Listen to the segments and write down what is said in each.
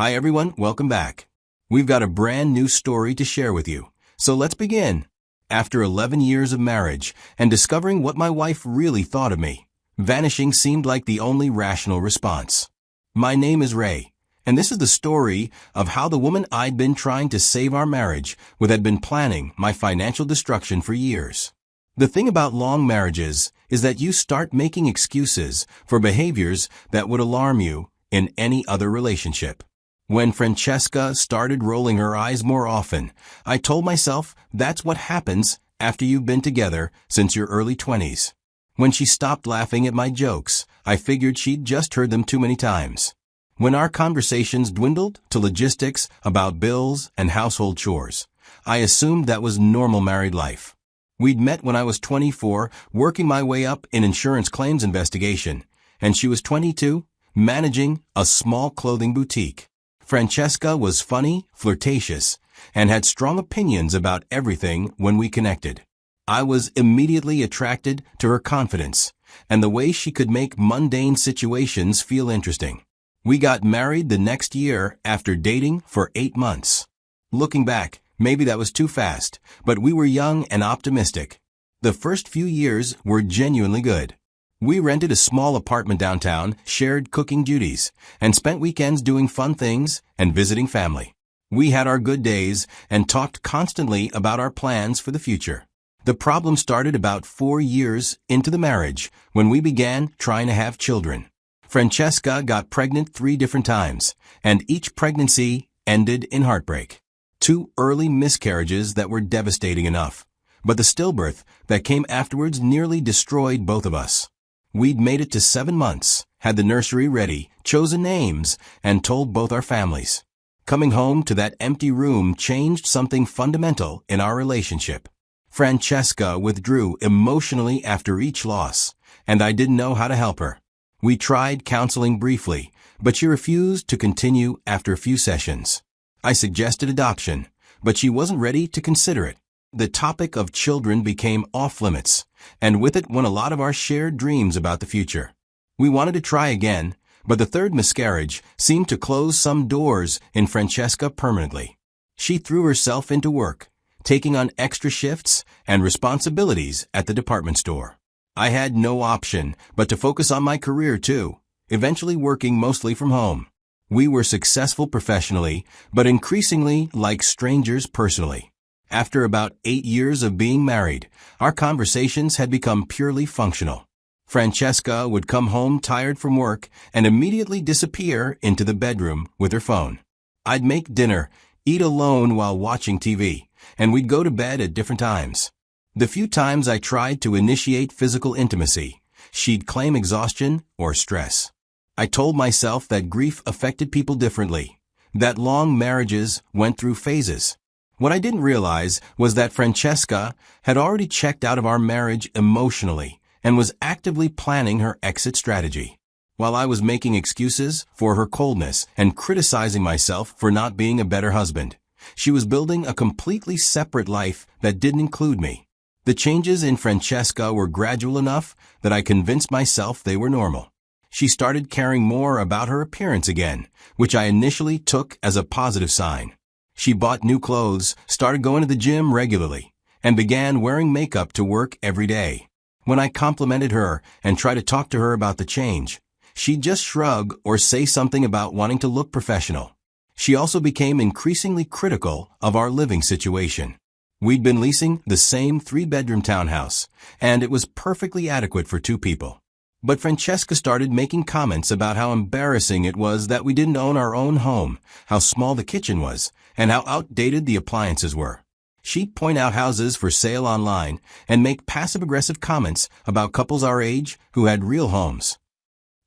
Hi everyone, welcome back. We've got a brand new story to share with you, so let's begin. After 11 years of marriage and discovering what my wife really thought of me, vanishing seemed like the only rational response. My name is Ray, and this is the story of how the woman I'd been trying to save our marriage with had been planning my financial destruction for years. The thing about long marriages is that you start making excuses for behaviors that would alarm you in any other relationship. When Francesca started rolling her eyes more often, I told myself that's what happens after you've been together since your early 20s. When she stopped laughing at my jokes, I figured she'd just heard them too many times. When our conversations dwindled to logistics about bills and household chores, I assumed that was normal married life. We'd met when I was 24, working my way up in insurance claims investigation, and she was 22, managing a small clothing boutique. Francesca was funny, flirtatious, and had strong opinions about everything when we connected. I was immediately attracted to her confidence and the way she could make mundane situations feel interesting. We got married the next year after dating for 8 months. Looking back, maybe that was too fast, but we were young and optimistic. The first few years were genuinely good. We rented a small apartment downtown, shared cooking duties, and spent weekends doing fun things and visiting family. We had our good days and talked constantly about our plans for the future. The problem started about 4 years into the marriage when we began trying to have children. Francesca got pregnant 3 different times, and each pregnancy ended in heartbreak. 2 early miscarriages that were devastating enough, but the stillbirth that came afterwards nearly destroyed both of us. We'd made it to 7 months, had the nursery ready, chosen names, and told both our families. Coming home to that empty room changed something fundamental in our relationship. Francesca withdrew emotionally after each loss, and I didn't know how to help her. We tried counseling briefly, but she refused to continue after a few sessions. I suggested adoption, but she wasn't ready to consider it. The topic of children became off-limits, and with it went a lot of our shared dreams about the future. We wanted to try again, but the 3rd miscarriage seemed to close some doors in Francesca permanently. She threw herself into work, taking on extra shifts and responsibilities at the department store. I had no option but to focus on my career too, eventually working mostly from home. We were successful professionally, but increasingly like strangers personally. After about 8 years of being married, our conversations had become purely functional. Francesca would come home tired from work and immediately disappear into the bedroom with her phone. I'd make dinner, eat alone while watching TV, and we'd go to bed at different times. The few times I tried to initiate physical intimacy, she'd claim exhaustion or stress. I told myself that grief affected people differently, that long marriages went through phases. What I didn't realize was that Francesca had already checked out of our marriage emotionally and was actively planning her exit strategy. While I was making excuses for her coldness and criticizing myself for not being a better husband, she was building a completely separate life that didn't include me. The changes in Francesca were gradual enough that I convinced myself they were normal. She started caring more about her appearance again, which I initially took as a positive sign. She bought new clothes, started going to the gym regularly, and began wearing makeup to work every day. When I complimented her and tried to talk to her about the change, she'd just shrug or say something about wanting to look professional. She also became increasingly critical of our living situation. We'd been leasing the same 3-bedroom townhouse, and it was perfectly adequate for 2 people. But Francesca started making comments about how embarrassing it was that we didn't own our own home, how small the kitchen was, and how outdated the appliances were. She'd point out houses for sale online and make passive-aggressive comments about couples our age who had real homes.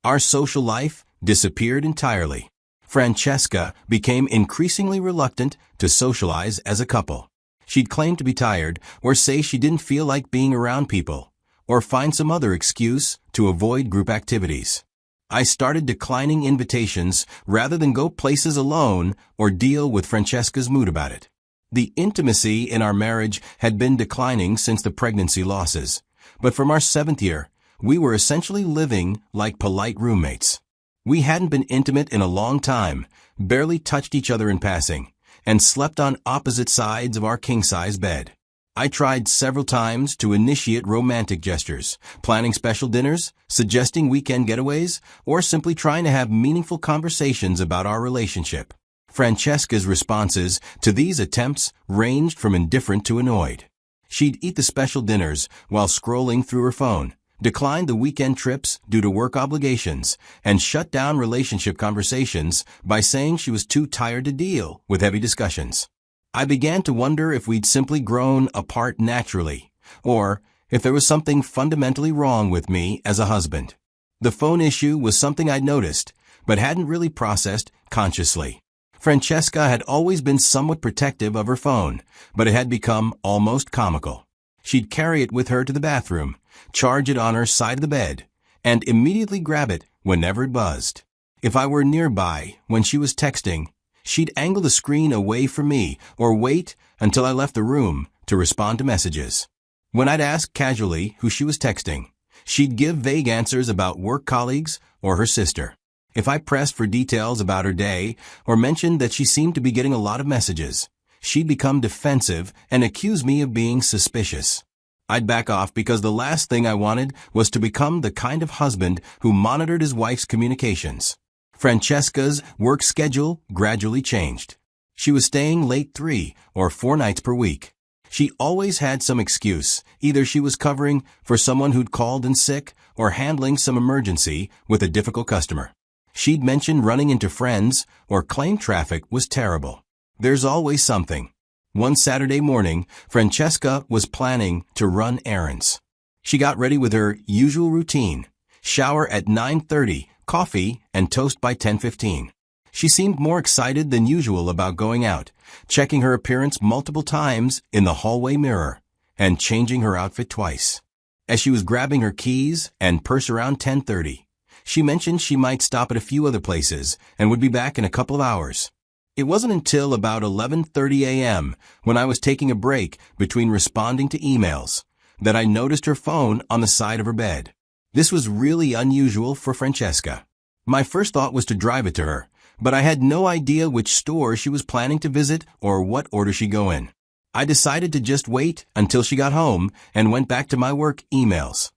Our social life disappeared entirely. Francesca became increasingly reluctant to socialize as a couple. She'd claim to be tired or say she didn't feel like being around people, or find some other excuse to avoid group activities. I started declining invitations rather than go places alone or deal with Francesca's mood about it. The intimacy in our marriage had been declining since the pregnancy losses, but from our 7th year, we were essentially living like polite roommates. We hadn't been intimate in a long time, barely touched each other in passing, and slept on opposite sides of our king-size bed. I tried several times to initiate romantic gestures, planning special dinners, suggesting weekend getaways, or simply trying to have meaningful conversations about our relationship. Francesca's responses to these attempts ranged from indifferent to annoyed. She'd eat the special dinners while scrolling through her phone, declined the weekend trips due to work obligations, and shut down relationship conversations by saying she was too tired to deal with heavy discussions. I began to wonder if we'd simply grown apart naturally, or if there was something fundamentally wrong with me as a husband. The phone issue was something I'd noticed, but hadn't really processed consciously. Francesca had always been somewhat protective of her phone, but it had become almost comical. She'd carry it with her to the bathroom, charge it on her side of the bed, and immediately grab it whenever it buzzed. If I were nearby when she was texting, she'd angle the screen away from me or wait until I left the room to respond to messages. When I'd ask casually who she was texting, she'd give vague answers about work colleagues or her sister. If I pressed for details about her day or mentioned that she seemed to be getting a lot of messages, she'd become defensive and accuse me of being suspicious. I'd back off because the last thing I wanted was to become the kind of husband who monitored his wife's communications. Francesca's work schedule gradually changed. She was staying late 3 or 4 nights per week. She always had some excuse. Either she was covering for someone who'd called in sick or handling some emergency with a difficult customer. She'd mention running into friends or claim traffic was terrible. There's always something. One Saturday morning, Francesca was planning to run errands. She got ready with her usual routine: shower at 9:30, coffee and toast by 10:15. She seemed more excited than usual about going out, checking her appearance multiple times in the hallway mirror, and changing her outfit twice. As she was grabbing her keys and purse around 10:30, she mentioned she might stop at a few other places and would be back in a couple of hours. It wasn't until about 11:30 a.m., when I was taking a break between responding to emails, that I noticed her phone on the side of her bed. This was really unusual for Francesca. My first thought was to drive it to her, but I had no idea which store she was planning to visit or what order she'd go in. I decided to just wait until she got home and went back to my work emails.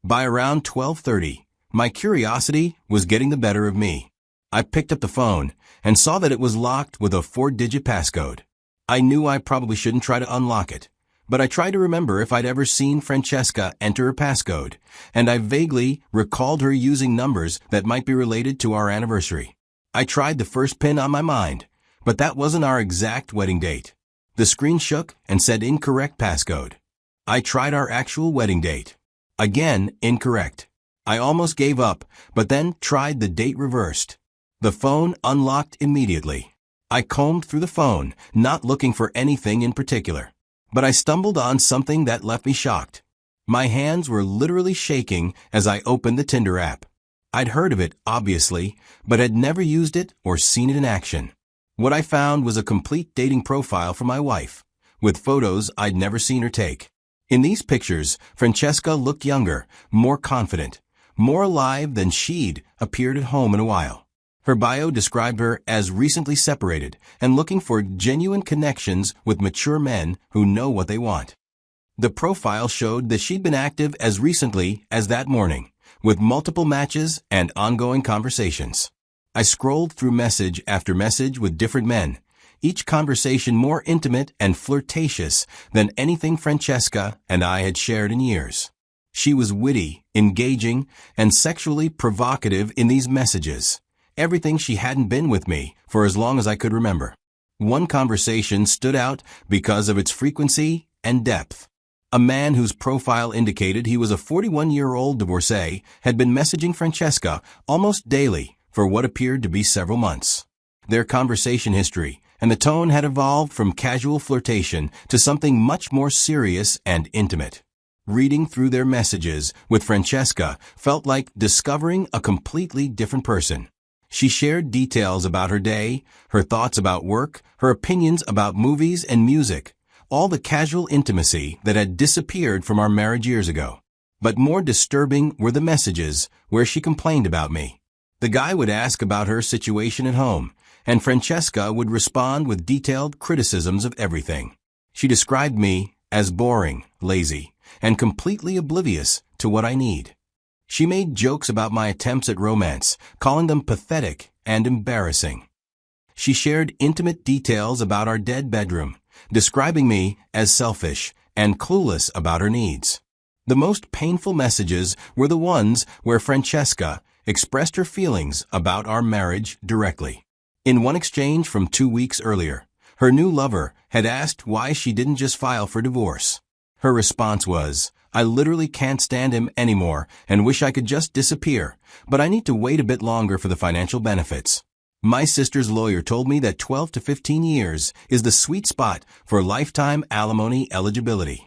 By around 12:30, my curiosity was getting the better of me. I picked up the phone and saw that it was locked with a 4-digit passcode. I knew I probably shouldn't try to unlock it, but I tried to remember if I'd ever seen Francesca enter her passcode, and I vaguely recalled her using numbers that might be related to our anniversary. I tried the first pin on my mind, but that wasn't our exact wedding date. The screen shook and said incorrect passcode. I tried our actual wedding date. Again, incorrect. I almost gave up, but then tried the date reversed. The phone unlocked immediately. I combed through the phone, not looking for anything in particular. But I stumbled on something that left me shocked. My hands were literally shaking as I opened the Tinder app. I'd heard of it, obviously, but had never used it or seen it in action. What I found was a complete dating profile for my wife, with photos I'd never seen her take. In these pictures, Francesca looked younger, more confident, more alive than she'd appeared at home in a while. Her bio described her as recently separated and looking for genuine connections with mature men who know what they want. The profile showed that she'd been active as recently as that morning, with multiple matches and ongoing conversations. I scrolled through message after message with different men, each conversation more intimate and flirtatious than anything Francesca and I had shared in years. She was witty, engaging, and sexually provocative in these messages. Everything she hadn't been with me for as long as I could remember. One conversation stood out because of its frequency and depth. A man whose profile indicated he was a 41-year-old divorcee had been messaging Francesca almost daily for what appeared to be several months. Their conversation history and the tone had evolved from casual flirtation to something much more serious and intimate. Reading through their messages with Francesca felt like discovering a completely different person. She shared details about her day, her thoughts about work, her opinions about movies and music, all the casual intimacy that had disappeared from our marriage years ago. But more disturbing were the messages where she complained about me. The guy would ask about her situation at home, and Francesca would respond with detailed criticisms of everything. She described me as boring, lazy, and completely oblivious to what I need. She made jokes about my attempts at romance, calling them pathetic and embarrassing. She shared intimate details about our dead bedroom, describing me as selfish and clueless about her needs. The most painful messages were the ones where Francesca expressed her feelings about our marriage directly. In one exchange from 2 weeks earlier, her new lover had asked why she didn't just file for divorce. Her response was, "I literally can't stand him anymore and wish I could just disappear, but I need to wait a bit longer for the financial benefits." My sister's lawyer told me that 12 to 15 years is the sweet spot for lifetime alimony eligibility.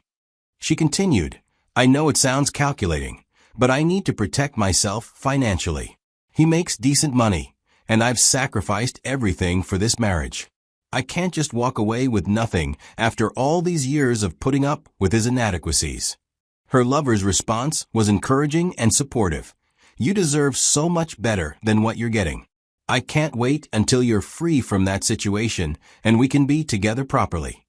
She continued, "I know it sounds calculating, but I need to protect myself financially. He makes decent money, and I've sacrificed everything for this marriage. I can't just walk away with nothing after all these years of putting up with his inadequacies." Her lover's response was encouraging and supportive. "You deserve so much better than what you're getting. I can't wait until you're free from that situation and we can be together properly."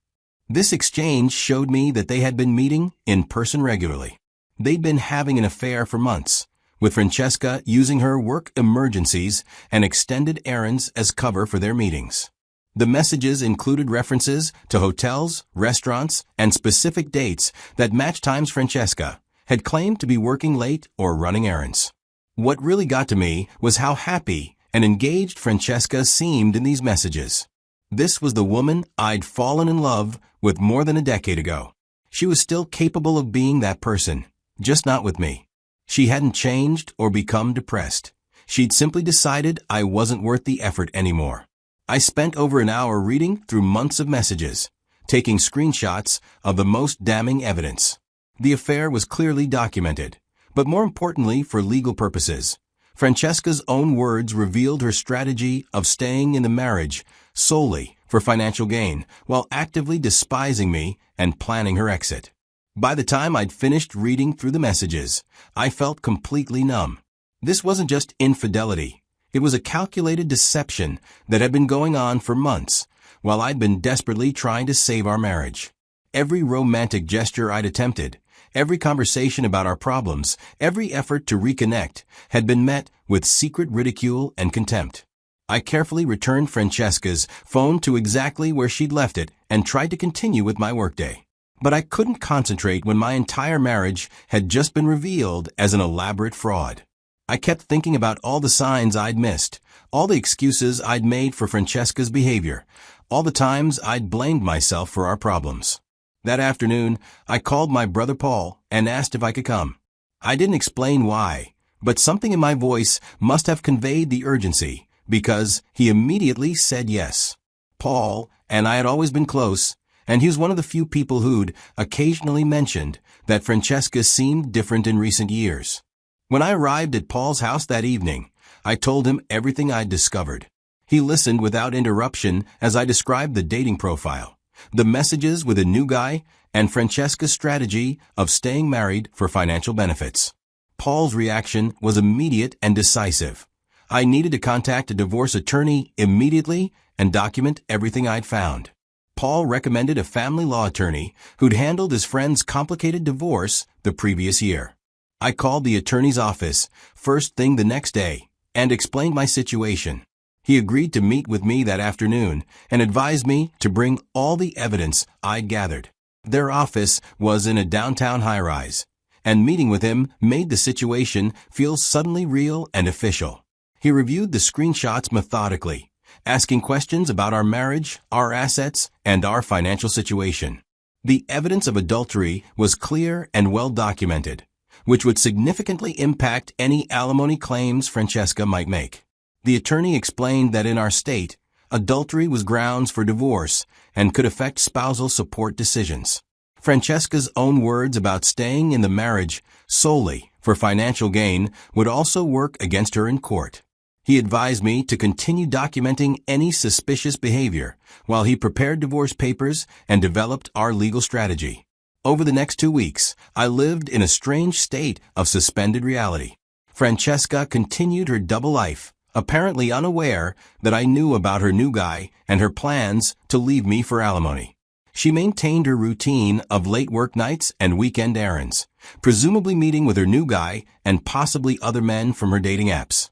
This exchange showed me that they had been meeting in person regularly. They'd been having an affair for months, with Francesca using her work emergencies and extended errands as cover for their meetings. The messages included references to hotels, restaurants, and specific dates that matched times Francesca had claimed to be working late or running errands. What really got to me was how happy and engaged Francesca seemed in these messages. This was the woman I'd fallen in love with more than a decade ago. She was still capable of being that person, just not with me. She hadn't changed or become depressed. She'd simply decided I wasn't worth the effort anymore. I spent over an hour reading through months of messages, taking screenshots of the most damning evidence. The affair was clearly documented, but more importantly for legal purposes. Francesca's own words revealed her strategy of staying in the marriage solely for financial gain, while actively despising me and planning her exit. By the time I'd finished reading through the messages, I felt completely numb. This wasn't just infidelity. It was a calculated deception that had been going on for months, while I'd been desperately trying to save our marriage. Every romantic gesture I'd attempted, every conversation about our problems, every effort to reconnect had been met with secret ridicule and contempt. I carefully returned Francesca's phone to exactly where she'd left it and tried to continue with my workday. But I couldn't concentrate when my entire marriage had just been revealed as an elaborate fraud. I kept thinking about all the signs I'd missed, all the excuses I'd made for Francesca's behavior, all the times I'd blamed myself for our problems. That afternoon, I called my brother Paul and asked if I could come. I didn't explain why, but something in my voice must have conveyed the urgency, because he immediately said yes. Paul and I had always been close, and he was one of the few people who'd occasionally mentioned that Francesca seemed different in recent years. When I arrived at Paul's house that evening, I told him everything I'd discovered. He listened without interruption as I described the dating profile, the messages with a new guy, and Francesca's strategy of staying married for financial benefits. Paul's reaction was immediate and decisive. I needed to contact a divorce attorney immediately and document everything I'd found. Paul recommended a family law attorney who'd handled his friend's complicated divorce the previous year. I called the attorney's office first thing the next day and explained my situation. He agreed to meet with me that afternoon and advised me to bring all the evidence I'd gathered. Their office was in a downtown high-rise, and meeting with him made the situation feel suddenly real and official. He reviewed the screenshots methodically, asking questions about our marriage, our assets, and our financial situation. The evidence of adultery was clear and well documented, which would significantly impact any alimony claims Francesca might make. The attorney explained that in our state, adultery was grounds for divorce and could affect spousal support decisions. Francesca's own words about staying in the marriage solely for financial gain would also work against her in court. He advised me to continue documenting any suspicious behavior while he prepared divorce papers and developed our legal strategy. Over the next 2 weeks, I lived in a strange state of suspended reality. Francesca continued her double life, apparently unaware that I knew about her new guy and her plans to leave me for alimony. She maintained her routine of late work nights and weekend errands, presumably meeting with her new guy and possibly other men from her dating apps.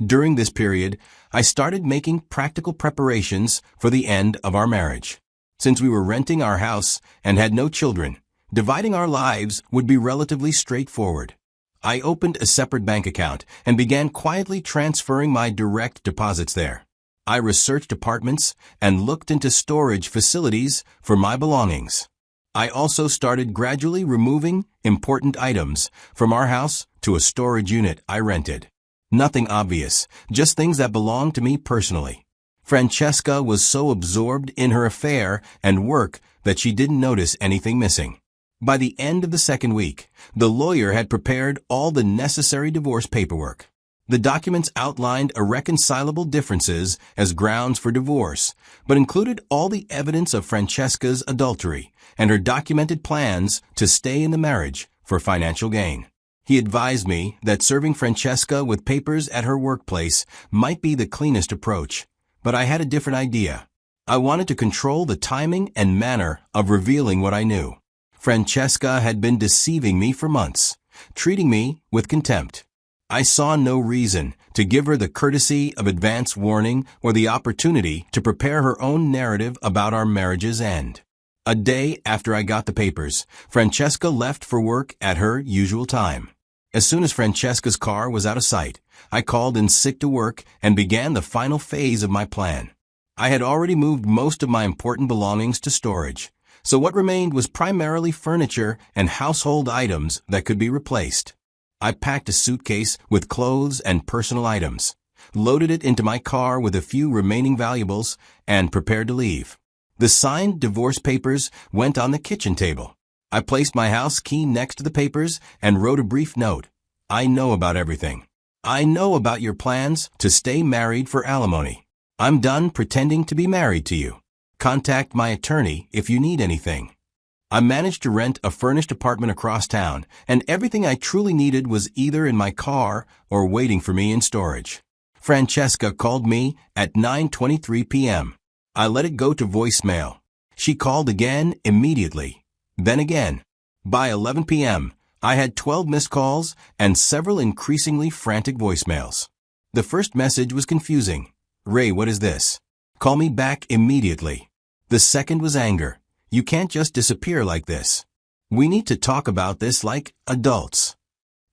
During this period, I started making practical preparations for the end of our marriage. Since we were renting our house and had no children, dividing our lives would be relatively straightforward. I opened a separate bank account and began quietly transferring my direct deposits there. I researched apartments and looked into storage facilities for my belongings. I also started gradually removing important items from our house to a storage unit I rented. Nothing obvious, just things that belonged to me personally. Francesca was so absorbed in her affair and work that she didn't notice anything missing. By the end of the second week, the lawyer had prepared all the necessary divorce paperwork. The documents outlined irreconcilable differences as grounds for divorce, but included all the evidence of Francesca's adultery and her documented plans to stay in the marriage for financial gain. He advised me that serving Francesca with papers at her workplace might be the cleanest approach, but I had a different idea. I wanted to control the timing and manner of revealing what I knew. Francesca had been deceiving me for months, treating me with contempt. I saw no reason to give her the courtesy of advance warning or the opportunity to prepare her own narrative about our marriage's end. A day after I got the papers, Francesca left for work at her usual time. As soon as Francesca's car was out of sight, I called in sick to work and began the final phase of my plan. I had already moved most of my important belongings to storage, so what remained was primarily furniture and household items that could be replaced. I packed a suitcase with clothes and personal items, loaded it into my car with a few remaining valuables, and prepared to leave. The signed divorce papers went on the kitchen table. I placed my house key next to the papers and wrote a brief note. I know about everything. I know about your plans to stay married for alimony. I'm done pretending to be married to you. Contact my attorney if you need anything. I managed to rent a furnished apartment across town, and everything I truly needed was either in my car or waiting for me in storage. Francesca called me at 9:23 p.m. I let it go to voicemail. She called again immediately, then again. By 11 p.m., I had 12 missed calls and several increasingly frantic voicemails. The first message was confusing. Ray, what is this? Call me back immediately. The second was anger. You can't just disappear like this. We need to talk about this like adults.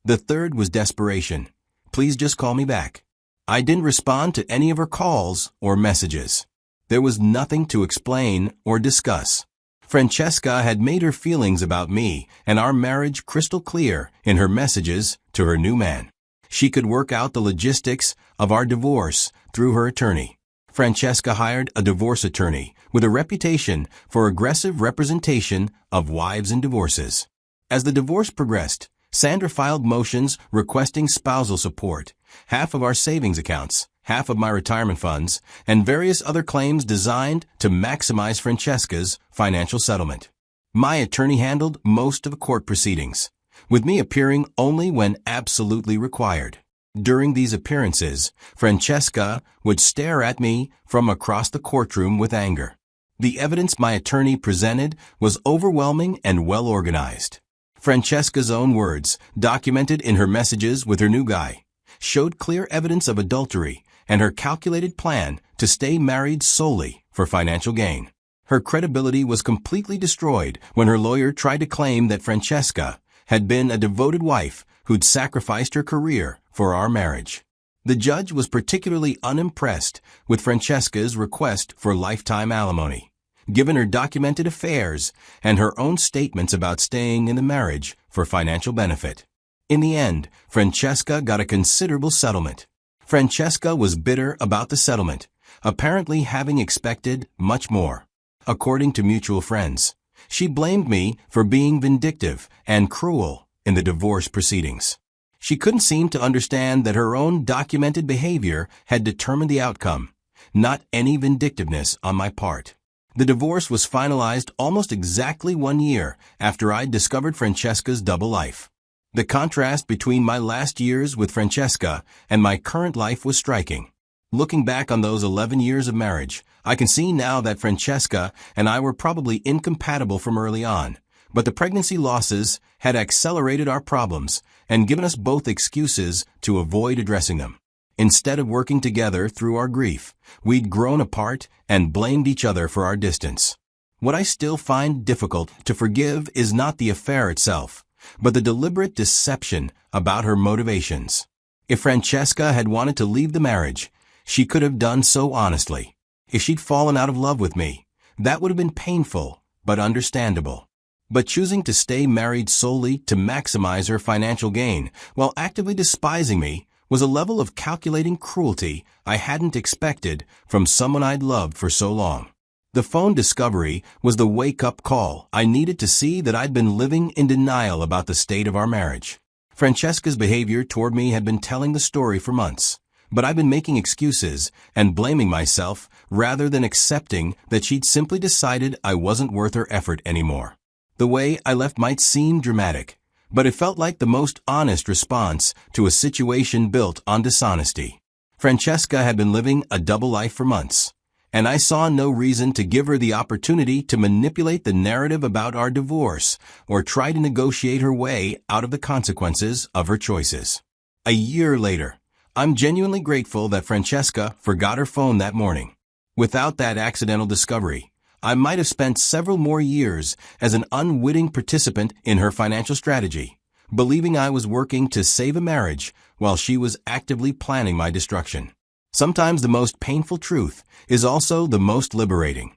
The third was desperation. Please just call me back. I didn't respond to any of her calls or messages. There was nothing to explain or discuss. Francesca had made her feelings about me and our marriage crystal clear in her messages to her new man. She could work out the logistics of our divorce through her attorney. Francesca hired a divorce attorney with a reputation for aggressive representation of wives in divorces. As the divorce progressed, Sandra filed motions requesting spousal support, half of our savings accounts, half of my retirement funds, and various other claims designed to maximize Francesca's financial settlement. My attorney handled most of the court proceedings, with me appearing only when absolutely required. During these appearances, Francesca would stare at me from across the courtroom with anger. The evidence my attorney presented was overwhelming and well organized. Francesca's own words, documented in her messages with her new guy, showed clear evidence of adultery and her calculated plan to stay married solely for financial gain. Her credibility was completely destroyed when her lawyer tried to claim that Francesca had been a devoted wife who'd sacrificed her career for our marriage. The judge was particularly unimpressed with Francesca's request for lifetime alimony, given her documented affairs and her own statements about staying in the marriage for financial benefit. In the end, Francesca got a considerable settlement. Francesca was bitter about the settlement, apparently having expected much more. According to mutual friends, she blamed me for being vindictive and cruel in the divorce proceedings. She couldn't seem to understand that her own documented behavior had determined the outcome, not any vindictiveness on my part. The divorce was finalized almost exactly 1 year after I discovered Francesca's double life. The contrast between my last years with Francesca and my current life was striking. Looking back on those 11 years of marriage, I can see now that Francesca and I were probably incompatible from early on, but the pregnancy losses had accelerated our problems and given us both excuses to avoid addressing them. Instead of working together through our grief, we'd grown apart and blamed each other for our distance. What I still find difficult to forgive is not the affair itself, but the deliberate deception about her motivations. If Francesca had wanted to leave the marriage, she could have done so honestly. If she'd fallen out of love with me, that would have been painful, but understandable. But choosing to stay married solely to maximize her financial gain while actively despising me was a level of calculating cruelty I hadn't expected from someone I'd loved for so long. The phone discovery was the wake-up call I needed to see that I'd been living in denial about the state of our marriage. Francesca's behavior toward me had been telling the story for months, but I've been making excuses and blaming myself rather than accepting that she'd simply decided I wasn't worth her effort anymore. The way I left might seem dramatic, but it felt like the most honest response to a situation built on dishonesty. Francesca had been living a double life for months, and I saw no reason to give her the opportunity to manipulate the narrative about our divorce or try to negotiate her way out of the consequences of her choices. A year later, I'm genuinely grateful that Francesca forgot her phone that morning. Without that accidental discovery, I might have spent several more years as an unwitting participant in her financial strategy, believing I was working to save a marriage while she was actively planning my destruction. Sometimes the most painful truth is also the most liberating.